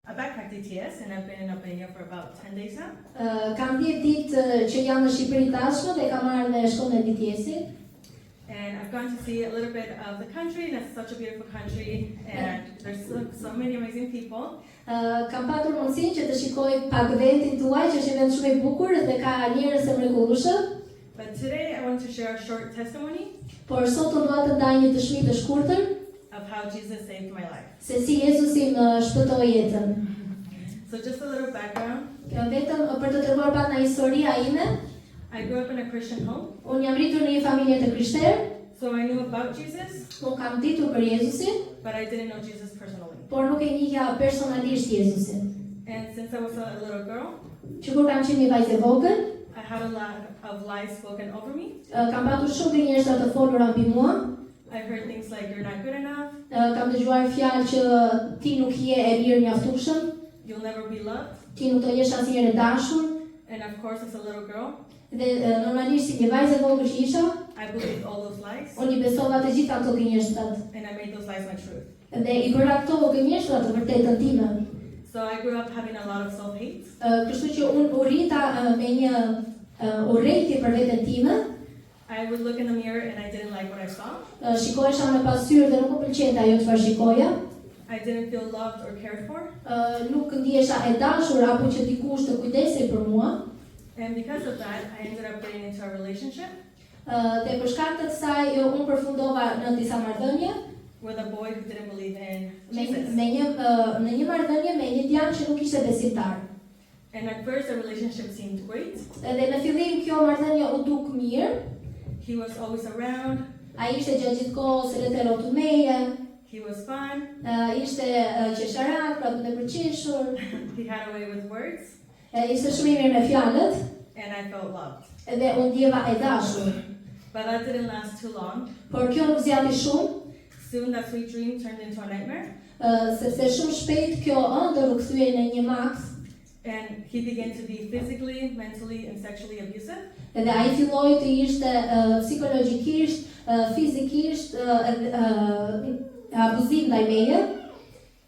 a backpack DTS, and I've been up in here for about 10 days now. Kam 10 ditë që jam në Shqipëri tashmë dhe kam marrë në shkollën e DTS-it. And I've gone to see a little bit of the country, and it's such a beautiful country, and there's so many amazing people. Kam patur mundësinë që të shikoj pak vendin tuaj, që është një vend shumë i bukur dhe ka njerëz të mrekullueshëm. But today I want to share a short testimony Por sot unë dua të ndaj një dëshmi të shkurtër of how Jesus saved my life. se si Jezusi më shpëtoi jetën. So just a little background. Vetëm për të treguar pak nga historia ime, I grew up in a Christian home, unë jam rritur në një familje të krishterë, so I knew about Jesus, unë kam ditur për Jezusin, but I didn't know Jesus personally. por nuk e njihja personalisht Jezusin. And since I was a little girl, Që kur kam qenë një vajzë e vogël, I had a lot of lies spoken over me. kam patur shumë gënjeshtra të folura mbi mua. I heard things like, you're not good enough, Kam dëgjuar fjalë që ti nuk je e mirë mjaftueshëm, you'll never be loved. ti nuk do jesh asnjëherë e dashur. And of course, as a little girl, Dhe normalisht si një vajzë e vogël që isha, I believed all those lies, unë i besova të gjitha ato gënjeshtrat and I made those lies my truth. dhe i bëra ato gënjeshtra të vërtetën time. So I grew up having a lot of self-hate. Kështu që unë u rrita me një urrejtje për veten time. I would look in the mirror and I didn't like what I saw. Shikohesha në pasyrë dhe nuk më pëlqente ajo çfarë shikoja. I didn't feel loved or cared for. Nuk ndihesha e dashur apo që dikush të kujdesej për mua. And because of that, I ended up getting into a relationship Dhe për shkak të kësaj unë përfundova në disa marrëdhënie with a boy who didn't believe in në Jesus. një marrëdhënie me një djalë që nuk ishte besimtar. And at first, the relationship seemed great. Dhe në fillim kjo marrëdhënie u duk mirë. He was always around. Ai ishte gjatë gjithë kohës rreth rrotu meje, He was fun. ishte qesharak, pra të përqeshur, He had a way with words, ishte shumë i mirë me fjalët and I felt loved. dhe unë ndjeva e dashur. But that didn't last too long. Por kjo nuk zgjati shumë, Soon, that sweet dream turned into a nightmare, sepse shumë shpejt kjo ëndër u kthye në një maks and he began to be physically, mentally, and sexually abusive. dhe ai filloi të ishte psikologjikisht, fizikisht abuziv ndaj meje.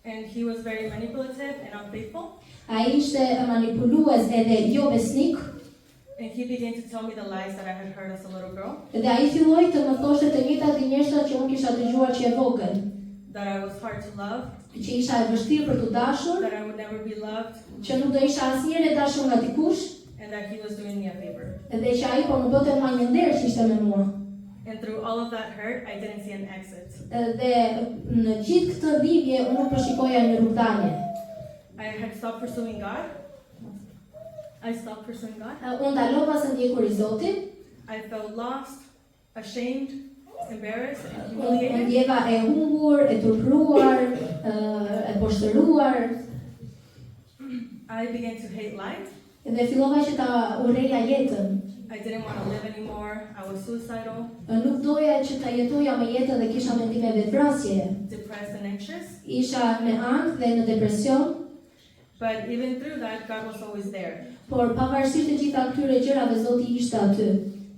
And he was very manipulative and unfaithful. Ai ishte manipulues edhe jo besnik. And he began to tell me the lies that I had heard as a little girl, Dhe ai filloi të më thoshte të njëjtat gënjeshtra që unë kisha dëgjuar që e vogël, that I was hard to love, që isha e vështirë për të dashur, that I would never be loved, që nuk do isha asnjëherë e dashur nga dikush, and that he was doing me a favor. dhe që ai po më bëte mua një nder që ishte me mua. And through all of that hurt, I didn't see an exit. Dhe në gjithë këtë dhimbje unë nuk përshikoja një rrugdalje. I had stopped pursuing God. I stopped pursuing God. Unë ndalova së ndjekur i Zotit, I felt lost, ashamed, embarrassed, and unë humiliated. ndjeva e humbur, e turpruar, e poshtëruar, I began to hate life. dhe fillova që ta urreja jetën. I didn't want to live anymore. I was suicidal, Nuk doja që ta jetoja me jetën dhe kisha mendime vetvrasjeje. depressed, and anxious. Isha me ankth dhe në depresion, But even through that, God was always there. por pavarësisht të gjitha këtyre gjërave Zoti ishte aty.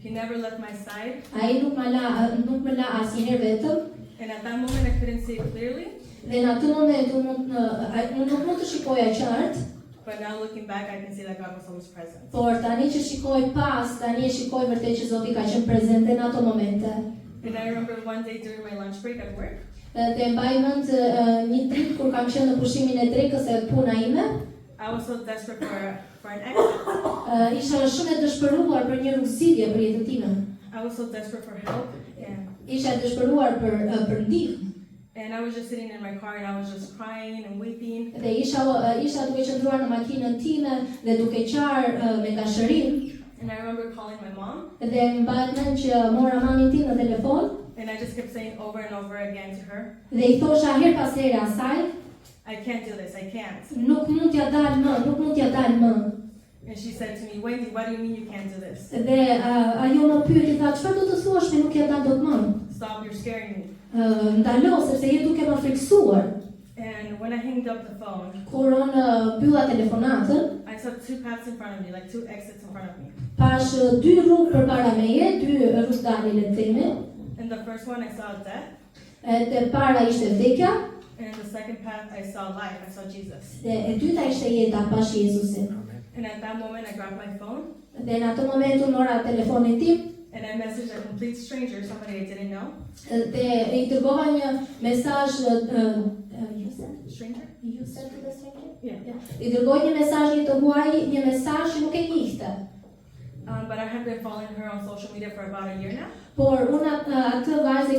He never left my side. Ai nuk më la asnjëherë vetëm, And at that moment, I couldn't see it clearly. dhe në atë moment unë nuk mund të shikoja qartë, But now looking back, I can see that God was always present. por tani që shikoj pas, tani e shikoj vërtet që Zoti ka qenë prezente në ato momente. And I remember one day during my lunch break at work, Dhe mbaj mend një ditë kur kam qenë në pushimin e drekës e puna ime, I was so desperate for an exit. isha shumë e dëshpëruar për një rrugëzidhje për jetën time. I was so desperate for help, and Isha e dëshpëruar për ndihmë. I was just sitting in my car and I was just crying and weeping. Dhe isha duke qëndruar në makinën time dhe duke qarë me dashërim. And I remember calling my mom, Dhe mbaj mend që mora mamin tim në telefon and I just kept saying over and over again to her, dhe I thosha her pas here asaj, I can't do this, I can't. nuk mund t'ja dal më. And she said to me, Wendy, what do you mean you can't do this? Dhe ajo më pyeti, tha, çfarë do të thuash me nuk ja dal dot më? Stop, you're scaring me. Ndalo sepse je duke më friksuar. And when I hanged up the phone, Kur unë mbylla telefonatën, I saw two paths in front of me, like two exits in front of me. pash dy rrugë përpara meje, dy rrugdalje le të themi. In the first one, I saw death, E para ishte vdekja, And in the second path, I saw life. I saw Jesus. Dhe e dyta ishte jeta pas Jezusit. And at that moment, I grabbed my phone Dhe në atë moment unë mora telefonin tim and I messaged a complete stranger, somebody I didn't know. dhe I dërgova një mesazh Stranger? You sent to the stranger? Yeah. I dërgoj një mesazh një të huaj, një mesazh që nuk e njihte. But I have been following her on social media for about a year now. Por unë atë vajzë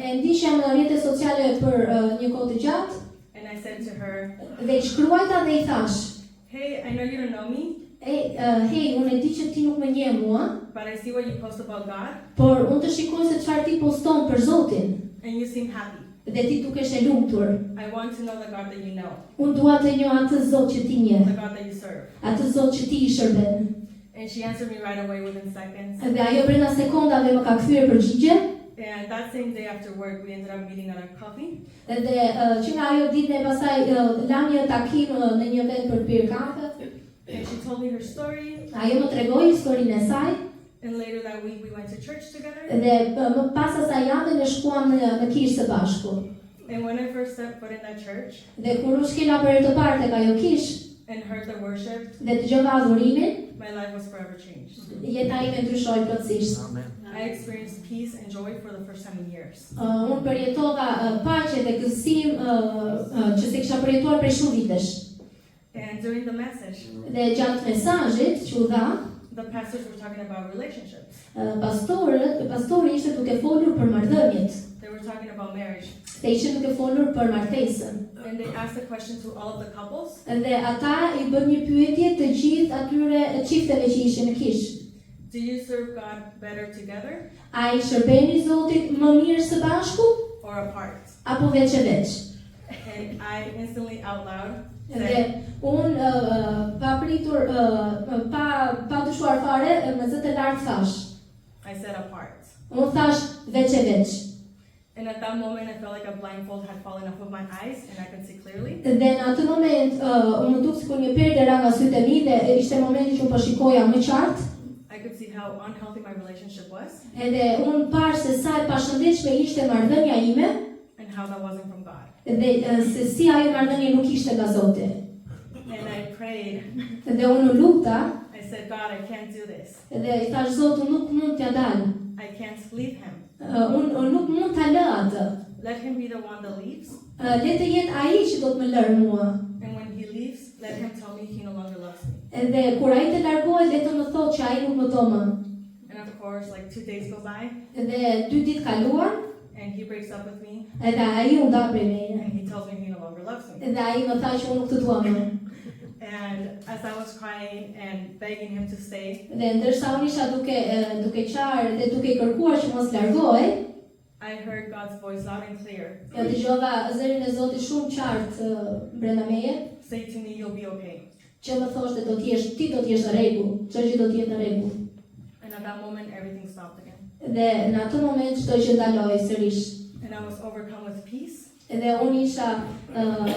e ndishja në rrjetet sociale për një kohë të gjatë And I said to her, dhe I shkruajta dhe I thash, hey, I know you don't know me, hey, unë e di që ti nuk më njeh mua, but I see what you post about God por unë të shikoj se çfarë ti poston për Zotin and you seem happy. dhe ti dukesh e lumtur. I want to know the God that you know, Unë dua të njoh atë Zot që ti njeh, the God that you serve. atë Zot që ti I shërben. And she answered me right away within seconds. Dhe ajo brenda sekondave më ka kthyer përgjigje. And that same day after work, we ended up meeting at a coffee. Dhe që nga ajo ditën e pasaj lam një takim në një vend për të pirë kafe. And she told me her story. Ajo më tregoi historinë e saj And later that week, we went to church together. dhe më pas asaj jave ne shkuam në kishë së bashku. And when I first set foot in that church Dhe kur u shkela për herë të parë tek ajo kishë and heard the worship, dhe dëgjova adhurimin, my life was forever changed. jeta ime ndryshoi plotësisht. I experienced peace and joy for the first time in years. Unë përjetova paqe dhe gëzim që se kisha përjetuar prej shumë vitesh. And during the message, Dhe gjatë mesazhit që u dha, the pastors were talking about relationships. pastori ishte duke folur për marrëdhëniet. They were talking about marriage. Dhe ishte duke folur për martesën. And they asked a question to all of the couples. Dhe ata I bën një pyetje të gjithë atyre çifteve që ishin në kishë. Do you serve God better together A I shërbeni Zotit më mirë së bashku or apart? apo veç e veç? And I instantly out loud Dhe said, unë pa pritur, pa dyshuar fare, me zë të lartë thash. I said apart. Unë thash veç e veç. And at that moment, I felt like a blindfold had fallen off of my eyes and I could see clearly. Dhe në atë moment, unë më duk sikur një perde ra nga sytë e mi dhe ishte momenti që unë po shikoja më qartë. I could see how unhealthy my relationship was Edhe unë parë se sa e pashëndetshme ishte marrëdhënia ime and how that wasn't from God. dhe se si ajo marrëdhënie nuk ishte nga Zoti. And I prayed. Dhe unë lufta I said, God, I can't do this. dhe I thash Zot, unë nuk mund t'ja dal. I can't leave him. Unë nuk mund ta lë atë. Let him be the one that leaves. Le të jetë ai që do të më lërë mua. And when he leaves, let him tell me he no longer loves me. Edhe kur ai të largohet, le të më thotë që ai nuk më do më. And of course, like 2 days go by Dhe 2 ditë kaluan, and he breaks up with me edhe ai u nda prej meje. and he tells me he no longer loves me. Edhe ai më tha që unë nuk të dua më. And as I was crying and begging him to stay, Dhe ndërsa unë isha duke qarë dhe duke kërkuar që mos largohej, I heard God's voice loud and clear dëgjova zërin e Zotit shumë qartë brenda meje, say to me, you'll be okay. që më thoshte ti do të jesh në rregull, çdo gjë do të jetë në rregull. And at that moment, everything stopped again. Dhe në atë moment çdo gjë ndaloi sërish. And I was overcome with peace. Dhe unë isha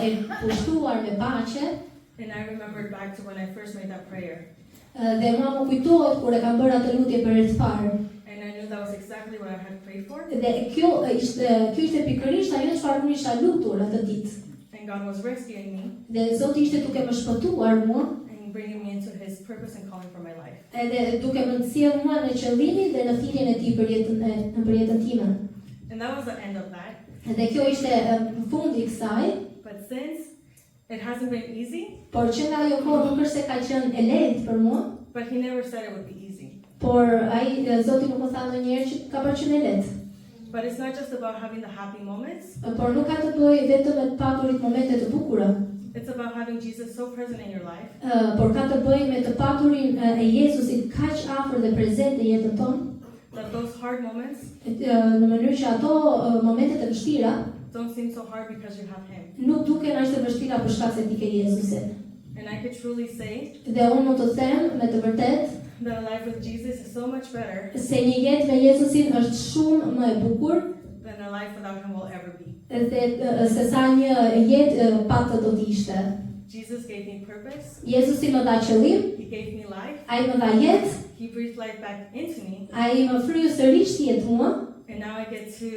e pushtuar me paqe. And I remembered back to when I first made that prayer. Dhe mua më kujtohet kur e kam bërë atë lutje për herë të parë. And I knew that was exactly what I had prayed for. Dhe kjo ishte pikërisht ajo çfarë unë isha lutur atë ditë. And God was rescuing me Dhe Zoti ishte duke më shpëtuar mua, and bringing me into his purpose and calling for my life. edhe duke më sjellë mua në qëllimin dhe në thirrjen e tij për jetën time. And that was the end of that. Dhe kjo ishte fundi I kësaj, But since it hasn't been easy, por që nga ajo kohë nuk është se ka qenë e lehtë për mua, but he never said it would be easy. por ai Zoti nuk më tha ndonjëherë që ka bërë qenë e lehtë. But it's not just about having the happy moments. Por nuk ka të bëjë vetëm me të paturit momente të bukura, It's about having Jesus so present in your life por ka të bëjë me të paturin e Jezusit kaq afër dhe prezent në jetën tonë, that those hard moments në mënyrë që ato momentet e vështira don't seem so hard because you have him. nuk duken aq të vështira për shkak se ti ke Jezusin. And I could truly say Dhe unë mund të them me të vërtetë that a life with Jesus is so much better se një jetë me Jezusin është shumë më e bukur than a life without him will ever be. dhe se sa një jetë pa të do të ishte. Jesus gave me purpose. Jezusi më dha qëllim, He gave me life. ai më dha jetë, He breathed life back into me. ai më fryu sërish jetë mua, And now I get to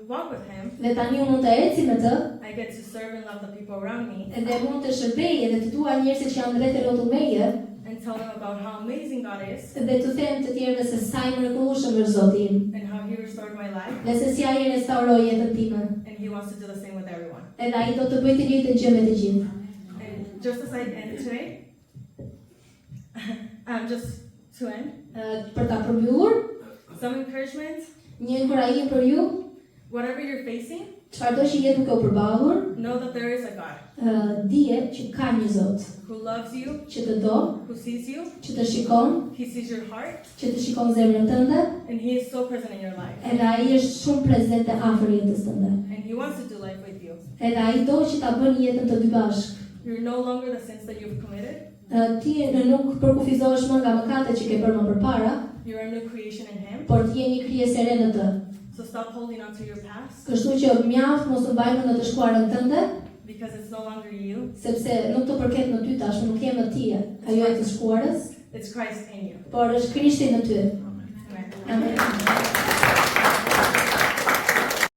walk with him. dhe tani unë mund të eci me të, I get to serve and love the people around me dhe mund të shërbej edhe të dua njerëzit që janë rreth e rrotull meje, and tell them about how amazing God is dhe të them të tjerëve se sa i mrekullueshëm është Zoti im, and how he restored my life. dhe se si ai restauroi jetën time, And he wants to do the same with everyone. edhe ai do të bëjë të njëjtën gjë me të gjithë. And just as I end today, just to end, Për ta përmbyllur, some encouragement, një inkurajim për ju, whatever you're facing, çfarëdo që jetë duke u përballur, know that there is a God dije që ka një Zot who loves you, që të do, who sees you, që të shikon, he sees your heart, që të shikon zemrën tënde, and he is so present in your life. edhe ai është shumë prezent e afër jetës tënde. And he wants to do life with you. Edhe ai do që ta bëni jetën të dy bashkë. You're no longer the sins that you've committed. Ti nuk përkufizohesh më nga mëkatet që ke bërë më përpara, You're a new creation in him. por ti je një krijesë e re në të. So stop holding on to your past Kështu që mjaft mos u mbajmë në të shkuarën tënde, because it's no longer you. sepse nuk të përket në ty tash, nuk je më ti, ajo e të shkuarës, It's Christ in you. por është Krishti në ty. Amen. Amen.